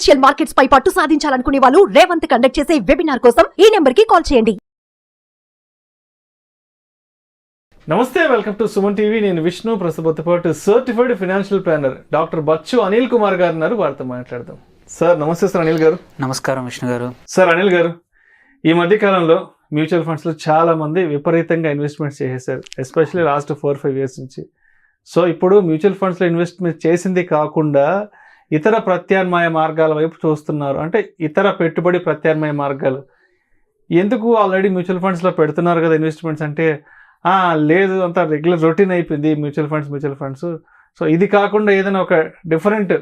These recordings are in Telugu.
ఫైనాన్షియల్ మార్కెట్స్ పై పట్టు సాధించాలనుకునే వాళ్ళు రేవంత్ కండక్ట్ చేసే వెబినార్ కోసం ఈ నెంబర్ కి కాల్ చేయండి. నమస్తే, వెల్కమ్ టు సుమన్ టీవీ. నేను విష్ణు. ప్రస్తుతం పాటు certified financial planner doctor Bachchu Anil Kumar గారు ఉన్నారు. వారితో మాట్లాడదాం. సార్ నమస్తే. సార్ అనిల్ గారు. నమస్కారం విష్ణు గారు. సార్ అనిల్ గారు, ఈ మధ్య కాలంలో మ్యూచువల్ ఫండ్స్ లో చాలా మంది విపరీతంగా ఇన్వెస్ట్మెంట్స్ చేసేసారు, ఎస్పెషల్లీ లాస్ట్ 4-5 years నుంచి. సో ఇప్పుడు మ్యూచువల్ ఫండ్స్ లో ఇన్వెస్ట్మెంట్ చేసింది కాకుండా ఇతర ప్రత్యామ్నాయ మార్గాల వైపు చూస్తున్నారు. అంటే ఇతర పెట్టుబడి ప్రత్యామ్నాయ మార్గాలు ఎందుకు? ఆల్రెడీ మ్యూచువల్ ఫండ్స్లో పెడుతున్నారు కదా ఇన్వెస్ట్మెంట్స్ అంటే, లేదు అంతా రెగ్యులర్ రొటీన్ అయిపోయింది మ్యూచువల్ ఫండ్స్. సో ఇది కాకుండా ఏదైనా ఒక డిఫరెంట్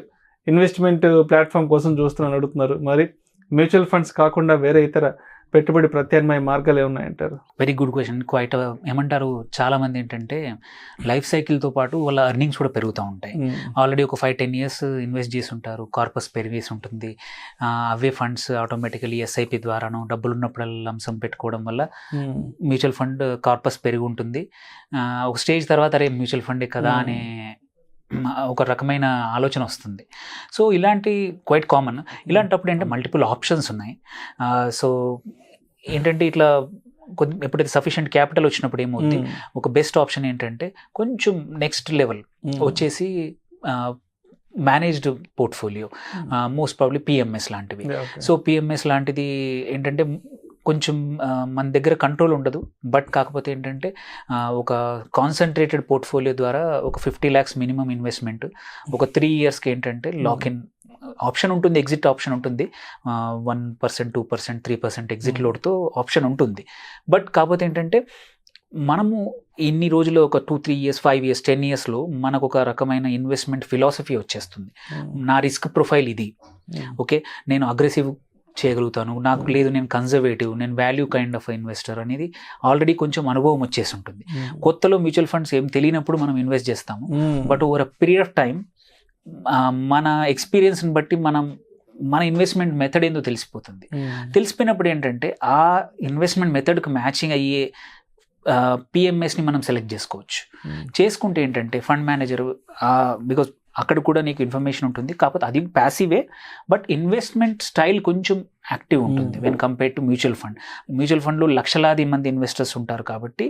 ఇన్వెస్ట్మెంట్ ప్లాట్ఫామ్ కోసం చూస్తున్నాను అడుగుతున్నారు. మరి మ్యూచువల్ ఫండ్స్ కాకుండా వేరే ఇతర పెట్టుబడి ప్రత్యామ్నాయ మార్గాలు ఏమున్నాయంటారు? Very good question. క్వైట్ ఏమంటారు, చాలా మంది ఏంటంటే లైఫ్ సైకిల్తో పాటు వాళ్ళ ఎర్నింగ్స్ కూడా పెరుగుతూ ఉంటాయి. ఆల్రెడీ ఒక 5-10 years ఇన్వెస్ట్ చేసి ఉంటారు, కార్పస్ పెరిగేసి ఉంటుంది. అవే ఫండ్స్ ఆటోమేటికలీ ఎస్ఐపి ద్వారాను డబ్బులు ఉన్నప్పుడల్లా లంసం పెట్టుకోవడం వల్ల మ్యూచువల్ ఫండ్ కార్పస్ పెరిగి ఉంటుంది. ఒక స్టేజ్ తర్వాత అరే మ్యూచువల్ ఫండే కదా అనే ఒక రకమైన ఆలోచన వస్తుంది. సో ఇలాంటి క్వైట్ కామన్. ఇలాంటప్పుడు ఏంటంటే మల్టిపుల్ ఆప్షన్స్ ఉన్నాయి. సో ఏంటంటే ఇట్లా ఎప్పుడైతే సఫిషియెంట్ క్యాపిటల్ వచ్చినప్పుడు ఏమవుతుంది, ఒక బెస్ట్ ఆప్షన్ ఏంటంటే కొంచెం నెక్స్ట్ లెవెల్ వచ్చేసి managed portfolio, most probably PMS లాంటివి. సో పిఎంఎస్ లాంటిది ఏంటంటే కొంచెం మన దగ్గర కంట్రోల్ ఉండదు, బట్ కాకపోతే ఏంటంటే ఒక కాన్సన్ట్రేటెడ్ పోర్ట్ఫోలియో ద్వారా ఒక 50 lakhs మినిమం ఇన్వెస్ట్మెంట్, ఒక 3 yearsకి ఏంటంటే లాక్ ఇన్ ఆప్షన్ ఉంటుంది, ఎగ్జిట్ ఆప్షన్ ఉంటుంది. 1%, 2%, 3% ఎగ్జిట్ లోడ్తో ఆప్షన్ ఉంటుంది. బట్ కాకపోతే ఏంటంటే మనము ఇన్ని రోజులు ఒక 2-3 years, 5 years, 10 yearsలో మనకు ఒక రకమైన ఇన్వెస్ట్మెంట్ ఫిలాసఫీ వచ్చేస్తుంది. నా రిస్క్ ప్రొఫైల్ ఇది, ఓకే, నేను అగ్రెసివ్ చేయగలుగుతాను, నాకు లేదు నేను కన్జర్వేటివ్, నేను వాల్యూ కైండ్ ఆఫ్ ఇన్వెస్టర్ అనేది ఆల్రెడీ కొంచెం అనుభవం వచ్చేసి ఉంటుంది. కొత్తలో మ్యూచువల్ ఫండ్స్ ఏం తెలియనప్పుడు మనం ఇన్వెస్ట్ చేస్తాము, but over a period of time మన ఎక్స్పీరియన్స్ని బట్టి మన ఇన్వెస్ట్మెంట్ మెథడ్ ఏందో తెలిసిపోతుంది. తెలిసిపోయినప్పుడు ఏంటంటే ఆ ఇన్వెస్ట్మెంట్ మెథడ్కి మ్యాచింగ్ అయ్యే పిఎంఎస్ని మనం సెలెక్ట్ చేసుకోవచ్చు. చేసుకుంటే ఏంటంటే ఫండ్ మేనేజర్, బికాజ్ అక్కడ కూడా నీకు ఇన్ఫర్మేషన్ ఉంటుంది, కాకపోతే అది ప్యాసివే, బట్ ఇన్వెస్ట్మెంట్ స్టైల్ కొంచెం యాక్టివ్ ఉంటుంది when compare to mutual fund. Mutual ఫండ్లో లక్షలాది మంది ఇన్వెస్టర్స్ ఉంటారు కాబట్టి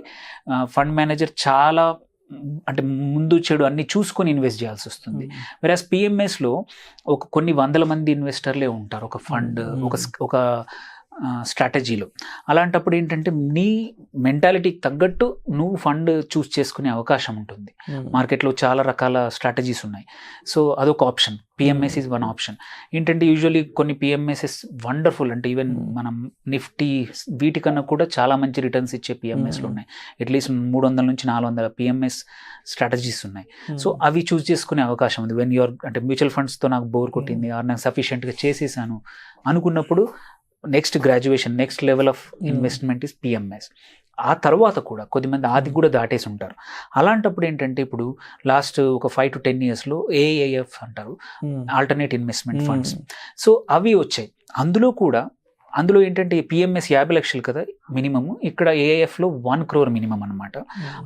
ఫండ్ మేనేజర్ చాలా అంటే ముందు చెడు అన్ని చూసుకొని ఇన్వెస్ట్ చేయాల్సి వస్తుంది. వెరాస్ పిఎంఎస్లో కొన్ని వందల మంది ఇన్వెస్టర్లే ఉంటారు ఒక ఫండ్, ఒక స్ట్రాటజీలో. అలాంటప్పుడు ఏంటంటే నీ మెంటాలిటీకి తగ్గట్టు నువ్వు ఫండ్ చూస్ చేసుకునే అవకాశం ఉంటుంది. మార్కెట్లో చాలా రకాల స్ట్రాటజీస్ ఉన్నాయి. సో అదొక option. PMS is one option. ఏంటంటే యూజువల్లీ కొన్ని పిఎంఎస్ఎస్ వండర్ఫుల్, అంటే ఈవెన్ మనం నిఫ్టీ వీటికన్నా కూడా చాలా మంచి రిటర్న్స్ ఇచ్చే పిఎంఎస్లు ఉన్నాయి. అట్లీస్ట్ 300 నుంచి 400 పిఎంఎస్ స్ట్రాటజీస్ ఉన్నాయి. సో అవి చూస్ చేసుకునే అవకాశం ఉంది. వెన్ యూఆర్ అంటే మ్యూచువల్ ఫండ్స్తో నాకు బోర్ కొట్టింది, నాకు సఫిషియెంట్గా చేసేసాను అనుకున్నప్పుడు next graduation, next level of investment is PMS. ఆ తర్వాత కూడా కొద్దిమంది అది కూడా దాటేసి ఉంటారు. అలాంటప్పుడు ఏంటంటే ఇప్పుడు లాస్ట్ ఒక 5-10 yearsలో ఏఐఎఫ్ అంటారు, ఆల్టర్నేట్ ఇన్వెస్ట్మెంట్ ఫండ్స్. సో అవి వచ్చాయి. అందులో ఏంటంటే పిఎంఎస్ 50 లక్షలు కదా మినిమము, ఇక్కడ ఏఐఎఫ్లో 1 crore మినిమం అనమాట.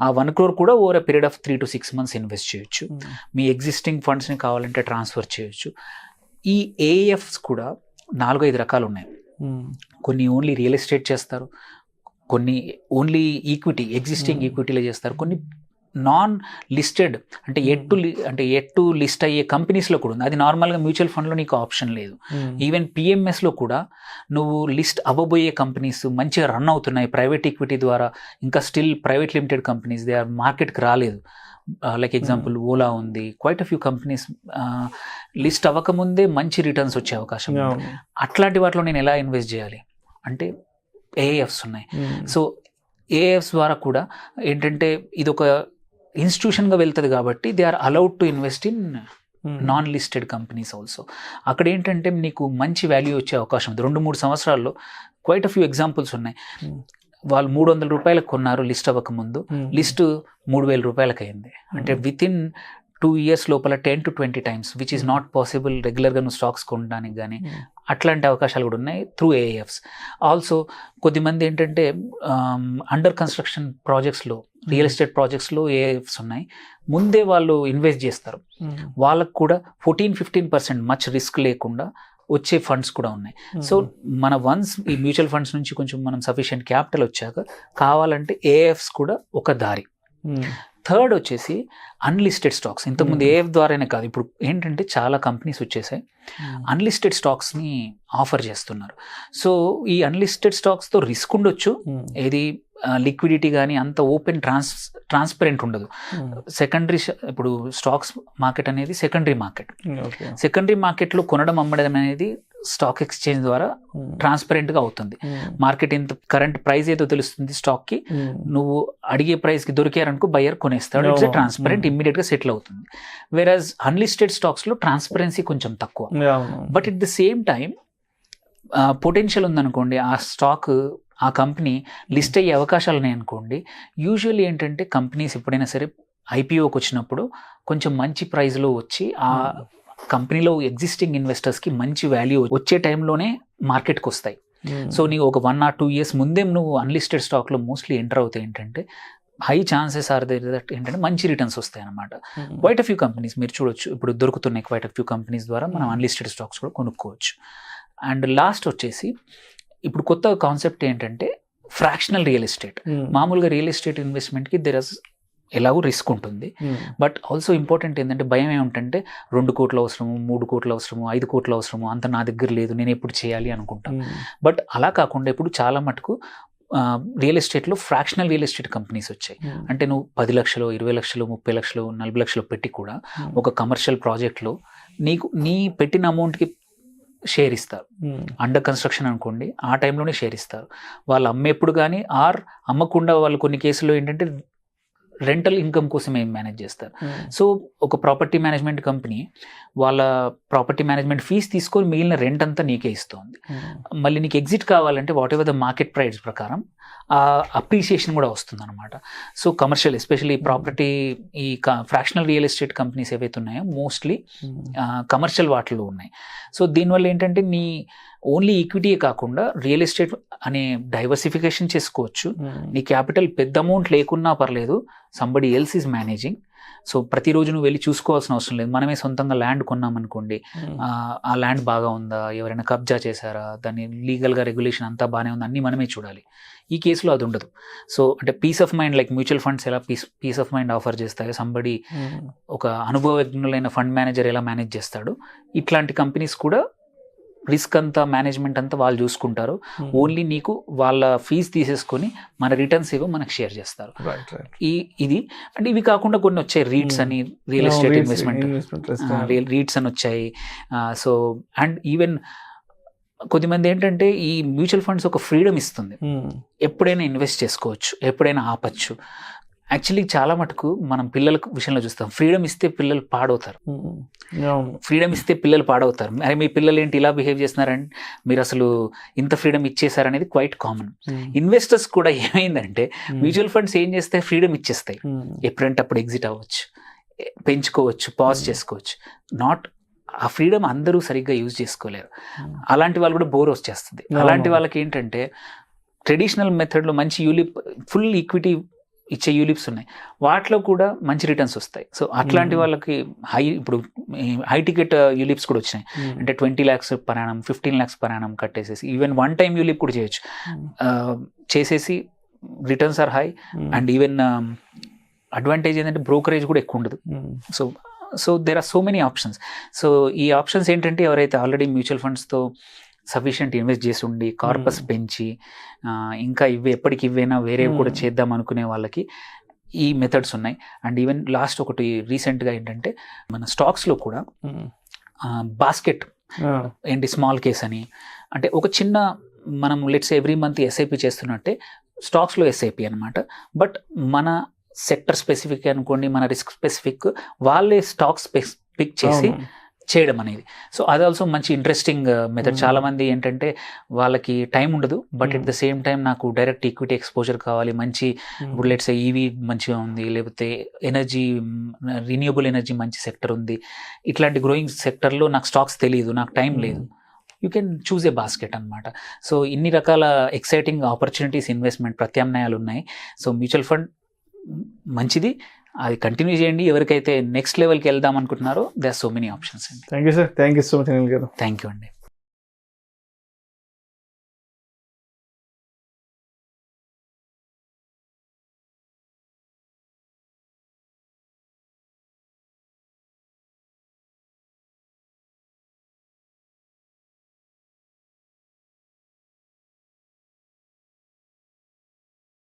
ఆ 1 crore కూడా over a period of 3 to 6 months invest చేయొచ్చు. మీ ఎగ్జిస్టింగ్ ఫండ్స్ని కావాలంటే ట్రాన్స్ఫర్ చేయొచ్చు. ఈ ఏఐఎఫ్స్ కూడా 4-5 రకాలు ఉన్నాయి. కొన్ని ఓన్లీ రియల్ ఎస్టేట్ చేస్తారు, కొన్ని ఓన్లీ ఈక్విటీ, ఎగ్జిస్టింగ్ ఈక్విటీలో చేస్తారు, కొన్ని నాన్ లిస్టెడ్ అంటే ఎట్ టు లిస్ట్ అయ్యే కంపెనీస్లో కూడా ఉంది. అది నార్మల్గా మ్యూచువల్ ఫండ్లో నీకు ఆప్షన్ లేదు. ఈవెన్ పిఎంఎస్లో కూడా నువ్వు లిస్ట్ అవ్వబోయే కంపెనీస్ మంచిగా రన్ అవుతున్నాయి ప్రైవేట్ ఈక్విటీ ద్వారా, ఇంకా still private limited companies they are మార్కెట్కి రాలేదు. లైక్ ఎగ్జాంపుల్ ఓలా ఉంది, quite a few companies list అవ్వకముందే మంచి రిటర్న్స్ వచ్చే అవకాశం ఉంది. అట్లాంటి వాటిలో నేను ఎలా ఇన్వెస్ట్ చేయాలి అంటే ఏఐఎఫ్స్ ఉన్నాయి. సో ఏఐఎఫ్స్ ద్వారా కూడా ఏంటంటే ఇది ఒక ఇన్స్టిట్యూషన్గా వెళ్తుంది కాబట్టి they are allowed to invest in non listed companies also. అక్కడ ఏంటంటే నీకు మంచి వాల్యూ వచ్చే అవకాశం ఉంది. 2-3 సంవత్సరాల్లో క్వైట్ అ ఫ్యూ ఎగ్జాంపుల్స్ ఉన్నాయి. వాళ్ళు 300 రూపాయలకు కొన్నారు లిస్ట్ అవ్వకముందు, లిస్ట్ 3,000 రూపాయలకి అయింది. అంటే వితిన్ 2 years లోపల 10 to 20 times, which is not possible రెగ్యులర్గా నువ్వు స్టాక్స్ కొనడానికి కానీ. అట్లాంటి అవకాశాలు కూడా ఉన్నాయి త్రూ ఏఐఎఫ్స్. ఆల్సో కొద్దిమంది ఏంటంటే అండర్ కన్స్ట్రక్షన్ ప్రాజెక్ట్స్లో, రియల్ ఎస్టేట్ ప్రాజెక్ట్స్లో ఏఐఎఫ్స్ ఉన్నాయి, ముందే వాళ్ళు ఇన్వెస్ట్ చేస్తారు. వాళ్ళకు కూడా 14-15% మచ్ రిస్క్ లేకుండా వచ్చే ఫండ్స్ కూడా ఉన్నాయి. సో మన వన్స్ ఈ మ్యూచువల్ ఫండ్స్ నుంచి కొంచెం మనం సఫిషియెంట్ క్యాపిటల్ వచ్చాక కావాలంటే ఏఎఫ్స్ కూడా ఒక దారి. థర్డ్ వచ్చేసి అన్లిస్టెడ్ స్టాక్స్. ఇంతకుముందు ఏఎఫ్ ద్వారానే కాదు, ఇప్పుడు ఏంటంటే చాలా కంపెనీస్ వచ్చేసాయి అన్లిస్టెడ్ స్టాక్స్ని ఆఫర్ చేస్తున్నారు. సో ఈ అన్లిస్టెడ్ స్టాక్స్తో రిస్క్ ఉండొచ్చు, ఏది లిక్విడిటీ కానీ అంత ఓపెన్ ట్రాన్స్పరెంట్ ఉండదు. సెకండరీ ఇప్పుడు స్టాక్స్ మార్కెట్ అనేది సెకండరీ మార్కెట్. సెకండరీ మార్కెట్లో కొనడం అమ్మడం అనేది స్టాక్ ఎక్స్చేంజ్ ద్వారా ట్రాన్స్పరెంట్గా అవుతుంది. మార్కెట్ ఎంత కరెంట్ ప్రైస్ ఏదో తెలుస్తుంది స్టాక్కి, నువ్వు అడిగే ప్రైస్కి దొరికారనుకో బయ్యర్ కొనేస్తాడు. ఇట్స్ ట్రాన్స్పరెంట్, ఇమ్మీడియట్గా సెటిల్ అవుతుంది. వేరస్ అన్లిస్టెడ్ స్టాక్స్లో ట్రాన్స్పరెన్సీ కొంచెం తక్కువ. But at the same time potential ఉందనుకోండి, ఆ స్టాక్ ఆ కంపెనీ లిస్ట్ అయ్యే అవకాశాలు ఉన్నాయి అనుకోండి, యూజువల్లీ ఏంటంటే కంపెనీస్ ఎప్పుడైనా సరే ఐపీఓకి వచ్చినప్పుడు కొంచెం మంచి ప్రైస్లో వచ్చి ఆ కంపెనీలో ఎగ్జిస్టింగ్ ఇన్వెస్టర్స్కి మంచి వాల్యూ వచ్చే టైంలోనే మార్కెట్కి వస్తాయి. సో నీకు ఒక 1 or 2 years ముందే నువ్వు అన్లిస్టెడ్ స్టాక్లో మోస్ట్లీ ఎంటర్ అవుతాయి ఏంటంటే హై ఛాన్సెస్ ఆర్ దట్ ఏంటంటే మంచి రిటర్న్స్ వస్తాయి అనమాట. క్వైట్ అ ఫ్యూ కంపెనీస్ మీరు చూడొచ్చు, ఇప్పుడు దొరుకుతున్నాయి క్వైట్ అ ఫ్యూ కంపెనీస్ ద్వారా మనం అన్లిస్టెడ్ స్టాక్స్ కూడా కొనుక్కోవచ్చు. అండ్ లాస్ట్ వచ్చేసి ఇప్పుడు కొత్త కాన్సెప్ట్ ఏంటంటే ఫ్రాక్షనల్ రియల్ ఎస్టేట్. మామూలుగా రియల్ ఎస్టేట్ ఇన్వెస్ట్మెంట్కి దెర్ ఇస్ ఎలాగో రిస్క్ ఉంటుంది, బట్ ఆల్సో ఇంపార్టెంట్ ఏంటంటే భయం ఏమిటంటే 2 కోట్లు అవసరము, 3 కోట్లు అవసరము, 5 కోట్లు అవసరము, అంత నా దగ్గర లేదు, నేను ఎప్పుడు చేయాలి అనుకుంటాను. బట్ అలా కాకుండా ఇప్పుడు చాలా మటుకు రియల్ ఎస్టేట్లో ఫ్రాక్షనల్ రియల్ ఎస్టేట్ కంపెనీస్ వచ్చాయి. అంటే నువ్వు 10 లక్షలు, 20 లక్షలు, 30 లక్షలు, 40 లక్షలు పెట్టి కూడా ఒక కమర్షియల్ ప్రాజెక్ట్లో నీ పెట్టిన అమౌంట్కి షేర్ ఇస్తారు. అండర్ కన్స్ట్రక్షన్ అనుకోండి, ఆ టైంలోనే షేర్ ఇస్తారు. వాళ్ళు అమ్మేప్పుడు కానీ ఆర్ అమ్మకుండా వాళ్ళు కొన్ని కేసుల్లో ఏంటంటే రెంటల్ ఇన్కమ్ కోసమే మేనేజ్ చేస్తారు. సో ఒక ప్రాపర్టీ మేనేజ్మెంట్ కంపెనీ వాళ్ళ ప్రాపర్టీ మేనేజ్మెంట్ ఫీజు తీసుకొని మిగిలిన రెంట్ అంతా నీకే ఇస్తుంది. మళ్ళీ నీకు ఎగ్జిట్ కావాలంటే what ever the market price ప్రకారం ఆ అప్రిసియేషన్ కూడా వస్తుంది అనమాట. సో కమర్షియల్ ఎస్పెషల్లీ ప్రాపర్టీ ఈ ఫ్రాక్షనల్ రియల్ ఎస్టేట్ కంపెనీస్ ఏవైతే ఉన్నాయో మోస్ట్లీ కమర్షియల్ వాటిలో ఉన్నాయి. సో దీనివల్ల ఏంటంటే నీ ఓన్లీ ఈక్విటీయే కాకుండా రియల్ ఎస్టేట్ అనే డైవర్సిఫికేషన్ చేసుకోవచ్చు. నీ క్యాపిటల్ పెద్ద అమౌంట్ లేకున్నా పర్లేదు, somebody else is managing. So ప్రతిరోజు నువ్వు వెళ్ళి చూసుకోవాల్సిన అవసరం లేదు. మనమే సొంతంగా ల్యాండ్ కొన్నామనుకోండి, ఆ ల్యాండ్ బాగా ఉందా, ఎవరైనా కబ్జా చేశారా, దాన్ని లీగల్గా రెగ్యులేషన్ అంతా బాగానే ఉందా, అన్నీ మనమే చూడాలి. ఈ కేసులో అది ఉండదు. సో అంటే peace of mind, like mutual funds ఎలా పీస్ ఆఫ్ మైండ్ ఆఫర్ చేస్తాయో, సంబడి ఒక అనుభవజ్ఞులైన ఫండ్ మేనేజర్ ఎలా మేనేజ్ చేస్తాడు, ఇట్లాంటి కంపెనీస్ కూడా రిస్క్ అంతా మేనేజ్మెంట్ అంతా వాళ్ళు చూసుకుంటారు. ఓన్లీ నీకు వాళ్ళ ఫీజు తీసేసుకొని మన రిటర్న్స్ ఏవో మనకు షేర్ చేస్తారు. ఇది అంటే ఇవి కాకుండా కొన్ని వచ్చాయి, రీట్స్ అని, రియల్ ఎస్టేట్ ఇన్వెస్ట్మెంట్ రీట్స్ అని వచ్చాయి. సో అండ్ ఈవెన్ కొద్దిమంది ఏంటంటే ఈ మ్యూచువల్ ఫండ్స్ ఒక ఫ్రీడమ్ ఇస్తుంది, ఎప్పుడైనా ఇన్వెస్ట్ చేసుకోవచ్చు, ఎప్పుడైనా ఆపచ్చు. యాక్చువల్లీ చాలా మటుకు మనం పిల్లల విషయంలో చూస్తాం, ఫ్రీడమ్ ఇస్తే పిల్లలు పాడవుతారు. అరే మీ పిల్లలు ఏంటి ఇలా బిహేవ్ చేస్తున్నారని, మీరు అసలు ఇంత ఫ్రీడమ్ ఇచ్చేసారనేది క్వైట్ కామన్. ఇన్వెస్టర్స్ కూడా ఏమైందంటే మ్యూచువల్ ఫండ్స్ ఏం చేస్తాయి, ఫ్రీడమ్ ఇచ్చేస్తాయి. ఎప్పుడంటే అప్పుడు ఎగ్జిట్ అవ్వచ్చు, పెంచుకోవచ్చు, పాజ్ చేసుకోవచ్చు. ఆ ఫ్రీడమ్ అందరూ సరిగ్గా యూజ్ చేసుకోలేరు. అలాంటి వాళ్ళు కూడా బోర్ వచ్చేస్తుంది. అలాంటి వాళ్ళకి ఏంటంటే ట్రెడిషనల్ మెథడ్లో మంచి యూలిప్, ఫుల్ ఈక్విటీ ఇచ్చే యూలిప్స్ ఉన్నాయి, వాటిలో కూడా మంచి రిటర్న్స్ వస్తాయి. సో అట్లాంటి వాళ్ళకి ఇప్పుడు హై టికెట్ యూలిప్స్ కూడా వచ్చినాయి. అంటే 20 lakhs per annum, 15 lakhs per annum కట్టేసేసి ఈవెన్ 1 time యూలిప్ కూడా చేయొచ్చు. చేసేసి returns are high. And even advantage ఏంటంటే బ్రోకరేజ్ కూడా ఎక్కువ ఉండదు. So there are so many options. So ఈ ఆప్షన్స్ ఏంటంటే ఎవరైతే ఆల్రెడీ మ్యూచువల్ ఫండ్స్తో సఫిషియెంట్ ఇన్వెస్ట్ చేసి ఉండి కార్పస్ పెంచి ఇంకా ఎప్పటికి ఇవ్వైనా వేరే కూడా చేద్దాం అనుకునే వాళ్ళకి ఈ మెథడ్స్ ఉన్నాయి. అండ్ ఈవెన్ లాస్ట్ ఒకటి రీసెంట్గా ఏంటంటే మన స్టాక్స్లో కూడా బాస్కెట్ ఏంటి స్మాల్ కేస్ అని, అంటే ఒక చిన్న మనం లెట్స్ ఎవ్రీ మంత్ ఎస్ఐపి చేస్తున్నట్టే స్టాక్స్లో ఎస్ఐపి అనమాట. బట్ మన సెక్టర్ స్పెసిఫిక్ అనుకోండి, మన రిస్క్ స్పెసిఫిక్ వాళ్ళే స్టాక్స్ పిక్ చేసి చేయడం అనేది. సో అది ఆల్సో మంచి ఇంట్రెస్టింగ్ మెథడ్. చాలా మంది ఏంటంటే వాళ్ళకి టైం ఉండదు, but at the same time నాకు డైరెక్ట్ ఈక్విటీ ఎక్స్పోజర్ కావాలి, మంచి ఇప్పుడు లెట్స్ ఈవీ మంచిగా ఉంది, లేకపోతే ఎనర్జీ, రిన్యూవబుల్ ఎనర్జీ మంచి సెక్టర్ ఉంది, ఇట్లాంటి గ్రోయింగ్ సెక్టర్లో నాకు స్టాక్స్ తెలియదు, నాకు టైం లేదు, you can choose a basket అనమాట. సో ఇన్ని రకాల ఎక్సైటింగ్ ఆపర్చునిటీస్, ఇన్వెస్ట్మెంట్ ప్రత్యామ్నాయాలు ఉన్నాయి. సో మ్యూచువల్ ఫండ్ మంచిది, అది కంటిన్యూ చేయండి. ఎవరికైతే నెక్స్ట్ లెవెల్కి వెళ్దాం అనుకుంటున్నారో they are so many options అండి. Thank you sir, thank you so much Anil garu. Thank you అండి.